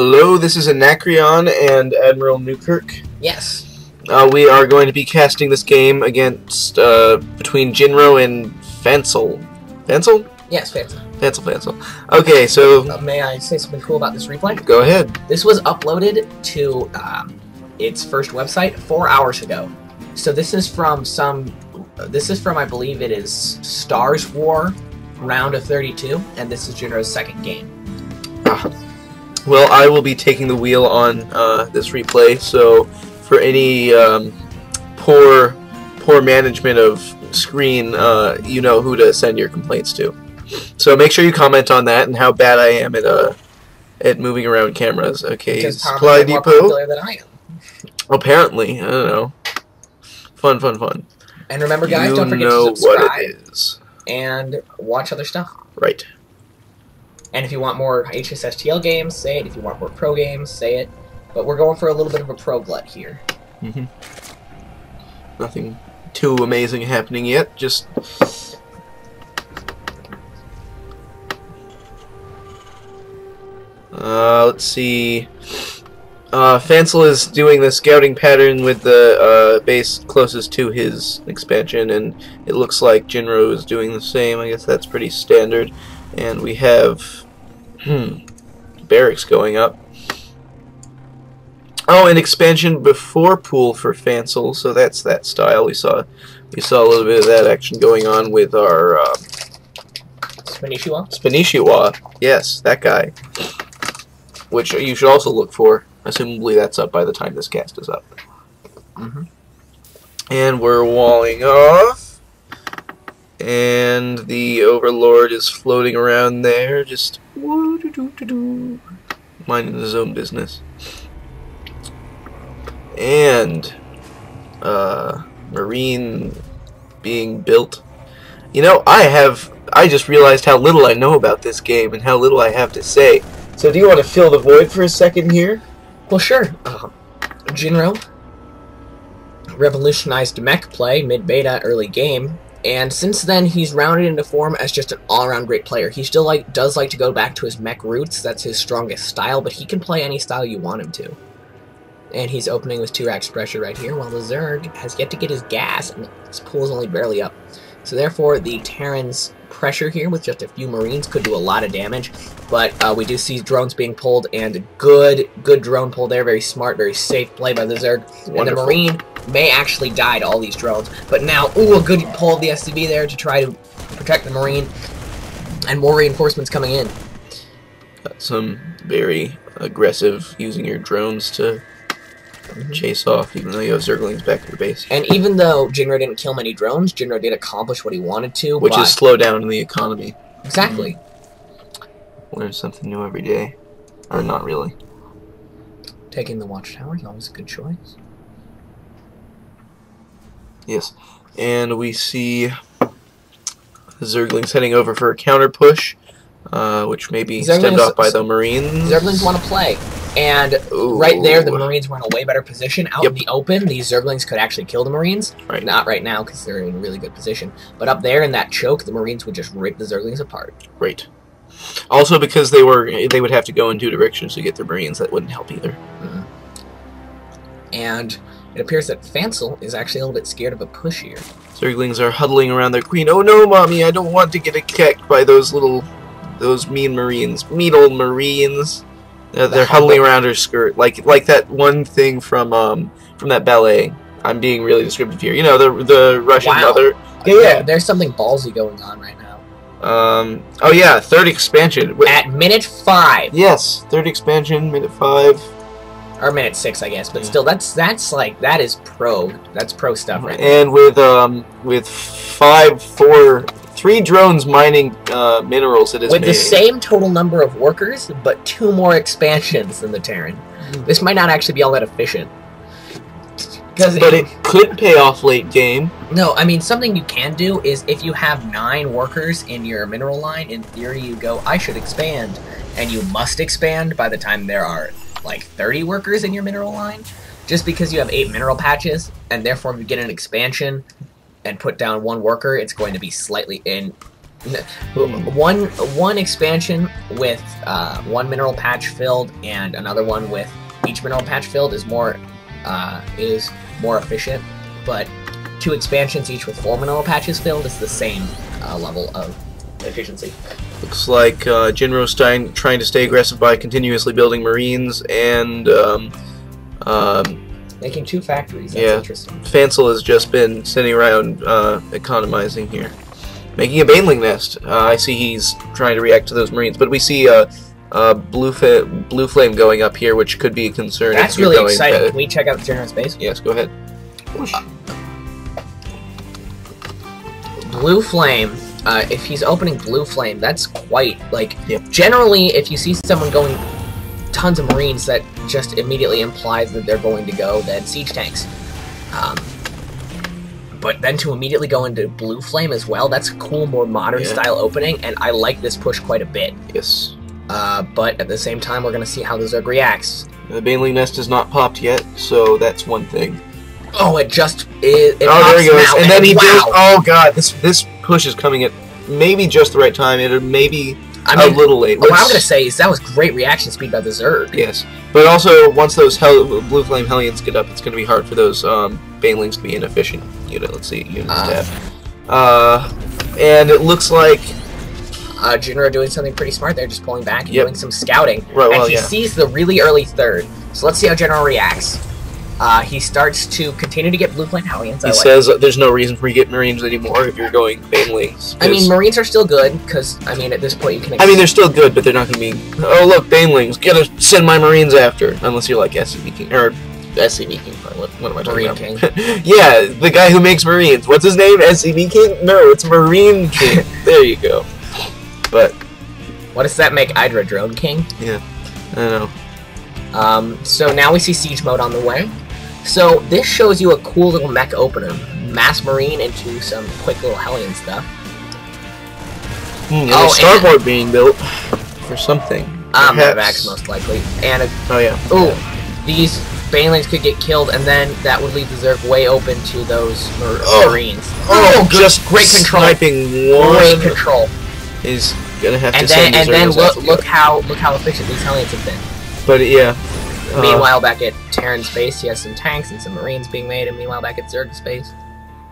Hello, this is Anacreon and AdmiralNewkirk. Yes. We are going to be casting this game against, between Jinro and Fancel. Fancel? Yes, Fancel. Fancel. Okay, so... may I say something cool about this replay? Go ahead. This was uploaded to its first website 4 hours ago. So this is from I believe it is Starswar, round of 32, and this is Jinro's second game. Well, I will be taking the wheel on this replay, so for any poor management of screen, you know who to send your complaints to. So make sure you comment on that and how bad I am at moving around cameras. Okay, supply depot. More popular than I am. Apparently, I don't know. Fun. And remember, guys, don't forget to subscribe and watch other stuff. Right. And if you want more HSSTL games, say it. If you want more pro games, say it. But we're going for a little bit of a pro glut here. Nothing too amazing happening yet. Just let's see. Fancel is doing the scouting pattern with the base closest to his expansion, and it looks like Jinro is doing the same. I guess that's pretty standard. And we have barracks going up. Oh, an expansion before pool for Fancel, so that's that style. We saw a little bit of that action going on with our Spanishiwa. Yes, that guy. Which you should also look for. Assumably that's up by the time this cast is up. And we're walling off. And the Overlord is floating around there, just minding his own business. And Marine being built. You know, I just realized how little I know about this game and how little I have to say. So do you want to fill the void for a second here? Well, sure. Jinro revolutionized mech play, mid-beta, early game. And since then, he's rounded into form as just an all-around great player. He still does like to go back to his mech roots. That's his strongest style, but he can play any style you want him to. And he's opening with 2 racks pressure right here, while the Zerg has yet to get his gas, and his pool is only barely up. So therefore, the Terran's pressure here with just a few Marines could do a lot of damage, but we do see drones being pulled, and a good drone pull there. Very smart, very safe play by the Zerg. Wonderful. And the Marine may actually die to all these drones, but now, a good pull of the SCV there to try to protect the Marine, and more reinforcements coming in. Got some very aggressive using your drones to chase off, even though you have Zerglings back at your base. And even though Jinro didn't kill many drones, Jinro did accomplish what he wanted to. Which is slow down the economy. Exactly. Learn something new every day. Or not really. Taking the Watchtower is always a good choice. Yes. And we see the Zerglings heading over for a counter push, which may be stemmed off by the Marines. Zerglings want to play. And right there, the Marines were in a way better position. Out in the open, these Zerglings could actually kill the Marines. Right. Not right now, because they're in a really good position. But up there in that choke, the Marines would just rip the Zerglings apart. Right. Also, because they would have to go in 2 directions to get their Marines, that wouldn't help either. And it appears that Fancel is actually a little bit scared of a push here. Zerglings are huddling around their queen. Oh no, mommy, I don't want to get kicked by those mean Marines. Mean old Marines. They're huddling around her skirt, like that one thing from that ballet. I'm being really descriptive here. You know, the Russian mother. Yeah. There's something ballsy going on right now. Oh yeah, 3rd expansion. At minute 5. Yes, 3rd expansion, minute 5. Or minute 6, I guess. But still, that is pro. That's pro stuff right there. And with 3 drones mining minerals, it is with the same total number of workers, but 2 more expansions than the Terran. This might not actually be all that efficient. But it could pay off late game. No, I mean, something you can do is if you have 9 workers in your mineral line, in theory you go, I should expand. And you must expand by the time there are, like, 30 workers in your mineral line. Just because you have 8 mineral patches, and therefore if you get an expansion and put down 1 worker, it's going to be slightly in One expansion with 1 mineral patch filled and another one with each mineral patch filled is more efficient, but 2 expansions each with 4 mineral patches filled is the same level of efficiency. Looks like Jinro's trying to stay aggressive by continuously building marines and making 2 factories. That's interesting. Fancel has just been sitting around economizing here. Making a baneling nest. I see he's trying to react to those marines, but we see blue flame going up here, which could be a concern. That's really exciting. Can we check out the Jinro's base? Yes, go ahead. Blue flame. If he's opening blue flame, that's quite Generally, if you see someone going tons of marines, that just immediately implies that they're going to go then siege tanks. But then to immediately go into blue flame as well, that's a cool, more modern style opening, and I like this push quite a bit. Yes. But at the same time, we're going to see how the Zerg reacts. The baneling nest is not popped yet, so that's one thing. Oh, it just it there he goes, now, and then he did. Oh god, this push is coming at maybe just the right time. It may be a little late. What I'm going to say is that was great reaction speed by the Zerg. Yes, but also once those blue flame hellions get up, it's going to be hard for those banelings to be inefficient. Let's see, unit stat. And it looks like Jinro doing something pretty smart there, just pulling back and doing some scouting. Right, and he sees the really early third. So let's see how Jinro reacts. He starts to continue to get blue flame hellions. He says there's no reason for you to get marines anymore if you're going banelings. I mean, marines are still good, because, I mean, at this point you can... I mean, they're still good, but they're not going to be... Oh, look, banelings, gotta send my marines after. Unless you're like SCV King, or SCV King, what am I talking about? Marine King. Yeah, the guy who makes marines. What's his name? SCV King? No, it's Marine King. There you go. But... What does that make Hydra Drone King? Yeah, I don't know. So now we see siege mode on the way. So this shows you a cool little mech opener. Mass marine into some quick little hellion stuff. And a starboard being built for something. Medevacs most likely. And these banelings could get killed, and then that would leave the Zerg way open to those marines. Just great control. Sniping one. Great control. He's gonna have to send and then look how efficient these hellions have been. But yeah. Meanwhile, back at Terran's base, he has some tanks and some marines being made, and meanwhile, back at Zerg's base,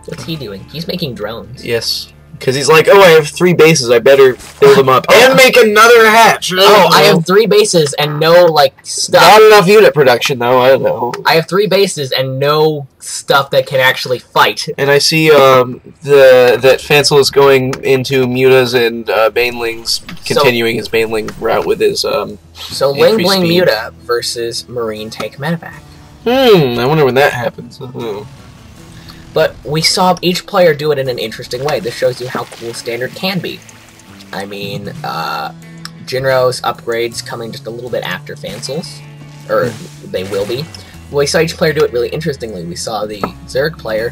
what's he doing? He's making drones. Yes. Because he's like, oh, I have 3 bases, I better build them up. And make another hatch! I have 3 bases and no, stuff. Not enough unit production, though, I don't know. I have 3 bases and no stuff that can actually fight. And I see that Fancel is going into mutas and banelings, continuing his baneling route with his So Ling Bling Muta versus Marine Tank Medevac. I wonder when that happens. But we saw each player do it in an interesting way. This shows you how cool Standard can be. I mean, Jinro's upgrades coming just a little bit after Fancel's. Or they will be. We saw each player do it really interestingly. We saw the Zerg player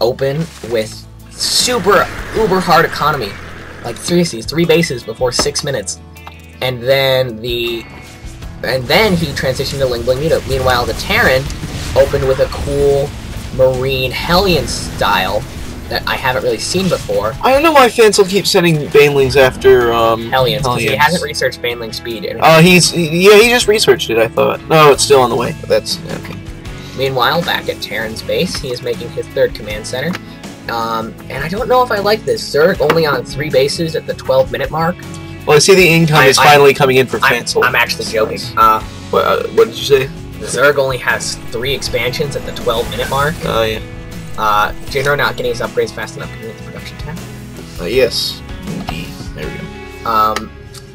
open with super uber hard economy. Like 3 bases before 6 minutes. And then he transitioned to Ling Bling Muta. Meanwhile, the Terran opened with a cool Marine Hellion style that I haven't really seen before. I don't know why Fancel keeps sending banelings after Hellions, because he hasn't researched baneling speed. He just researched it, I thought. No, it's still on the way. That's okay. Meanwhile, back at Terran's base, he is making his 3rd command center. And I don't know if I like this. Zerg only on 3 bases at the 12-minute mark. Well, I see the income is finally coming in for Fancel. I'm actually joking. What did you say? Zerg only has 3 expansions at the 12-minute mark. Oh, yeah. Jinro not getting his upgrades fast enough to get the production tab. Yes. Indeed. There we go.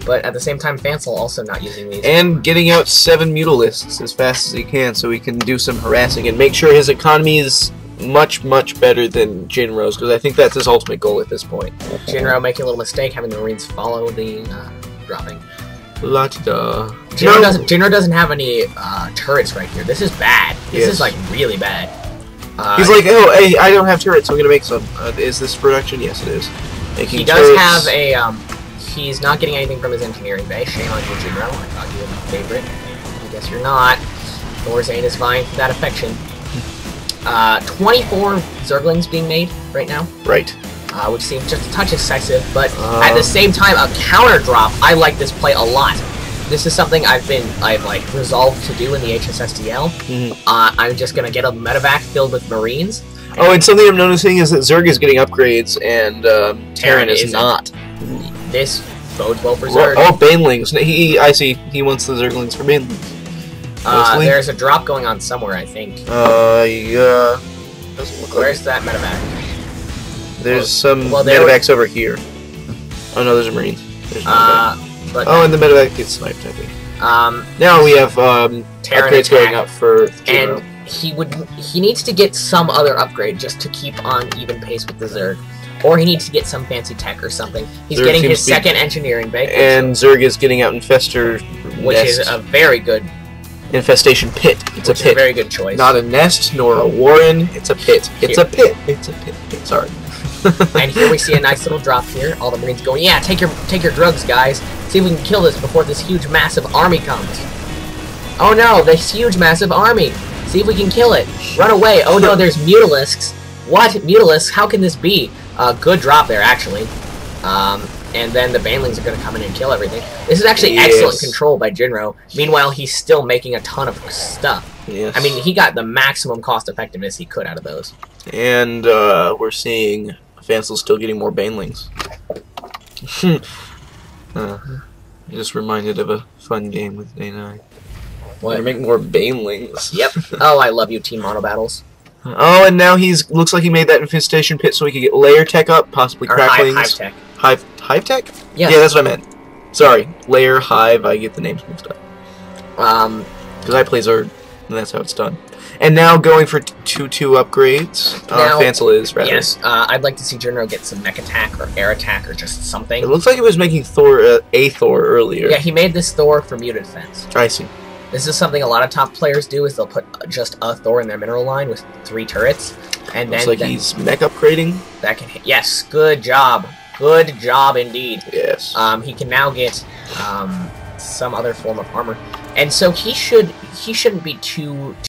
But at the same time, Fancel also not using these. And getting out 7 mutalisks as fast as he can so he can do some harassing and make sure his economy is much, much better than Jinro's, because I think that's his ultimate goal at this point. Jinro making a little mistake, having the Marines follow the dropping. La-da-da. Jinro doesn't have any turrets right here. This is bad. This is like really bad. He's like, oh, hey, I don't have turrets, so I'm gonna make some. Is this production? Yes, it is. Making he does have a. He's not getting anything from his engineering base. Shame on you, Jinro. I thought you were my favorite. I guess you're not. Thorzane is vying for that affection. 24 Zerglings being made right now. Right. which seems just a touch excessive, but at the same time, a counter drop. I like this play a lot. This is something I've like resolved to do in the HSSDL. I'm just gonna get a medevac filled with Marines. Oh, and something I'm noticing is that Zerg is getting upgrades, and Terran is not. This bodes well for Zerg. Oh, Banelings. I see. He wants the Zerglings for Banelings. There's a drop going on somewhere, I think. Yeah. Doesn't look Where's that medevac? There's some medevacs over here. Oh no, there's a Marines. There's and the medevac gets sniped, I think. Now we have upgrades going up for Jinro. And he needs to get some other upgrade just to keep on even pace with the Zerg. Or he needs to get some fancy tech or something. He's getting his second engineering bay. And Zerg is getting out Infestor which nest. Is a very good... Infestation pit. It's a pit. A very good choice. Not a nest, nor a warren. It's a pit. It's a pit. It's a pit. Sorry. And here we see a nice little drop here. All the Marines going, yeah, take your drugs, guys. See if we can kill this before this huge, massive army comes. Oh no, this huge, massive army. See if we can kill it. Run away. Oh no, there's Mutalisks. What? Mutalisks? How can this be? Good drop there, actually. And then the Banelings are going to come in and kill everything. This is actually excellent control by Jinro. Meanwhile, he's still making a ton of stuff. Yes. I mean, he got the maximum cost effectiveness he could out of those. And we're seeing Fancel still getting more Banelings. Just reminded of a fun game with Day 9. What? They're making more Banelings. Yep. Oh, I love you, Team Mono Battles. Oh, and now looks like he made that infestation pit so he could get layer tech up, possibly cracklings. Hive tech. Hive tech? Yeah. Yeah, that's what I meant. Sorry, layer, hive. I get the names mixed up. Because I play Zerg, and that's how it's done. And now going for 2/2 upgrades. Fancel is rather. Yes. I'd like to see Jinro get some mech attack or air attack or just something. It looks like he was making Thor a Thor earlier. Yeah, he made this Thor for muted defense. I see. This is something a lot of top players do, is they'll put just a Thor in their mineral line with 3 turrets, and looks like he's mech upgrading. That can hit. Yes, good job. Good job indeed. Yes. He can now get some other form of armor, and so he shouldn't be too